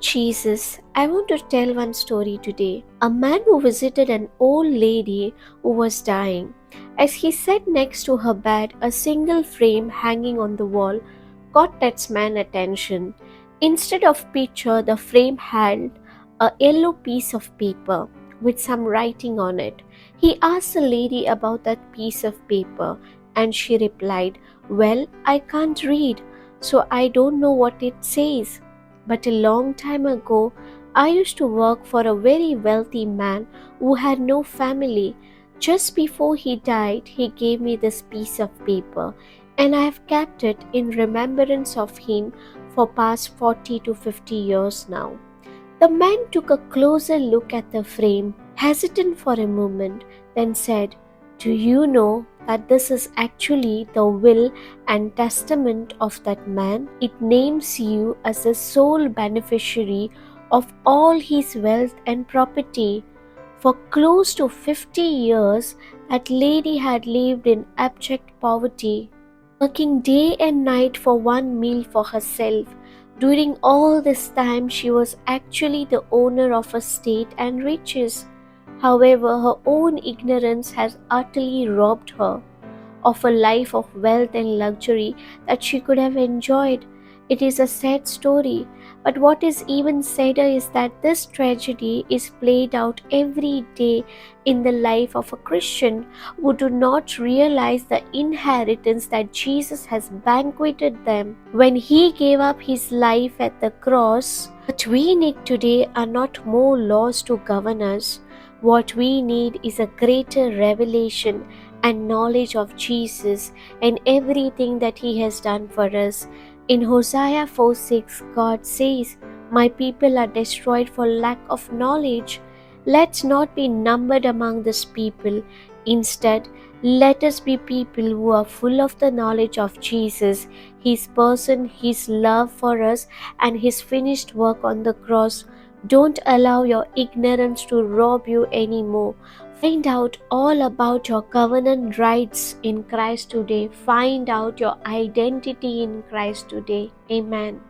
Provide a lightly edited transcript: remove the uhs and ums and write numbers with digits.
Jesus, I want to tell one story today. A man who visited an old lady who was dying. As he sat next to her bed, a single frame hanging on the wall caught that man's attention. Instead of picture, the frame held a yellow piece of paper with some writing on it. He asked the lady about that piece of paper, and she replied, "Well, I can't read, so I don't know what it says. But a long time ago, I used to work for a very wealthy man who had no family. Just before he died, he gave me this piece of paper, and I have kept it in remembrance of him for past 40 to 50 years now." The man took a closer look at the frame, hesitant for a moment, then said, "Do you know that this is actually the will and testament of that man? It names you as the sole beneficiary of all his wealth and property." For close to 50 years, that lady had lived in abject poverty, working day and night for one meal for herself. During all this time, she was actually the owner of estate and riches. However, her own ignorance has utterly robbed her of a life of wealth and luxury that she could have enjoyed. It is a sad story, but what is even sadder is that this tragedy is played out every day in the life of a Christian who do not realize the inheritance that Jesus has banqueted them when he gave up his life at the cross. What we need today are not more laws to govern us. What we need is a greater revelation and knowledge of Jesus and everything that He has done for us. In Hosea 4:6, God says, "My people are destroyed for lack of knowledge." Let's not be numbered among this people. Instead, let us be people who are full of the knowledge of Jesus, His person, His love for us, and His finished work on the cross. Don't allow your ignorance to rob you anymore. Find out all about your covenant rights in Christ today. Find out your identity in Christ today. Amen.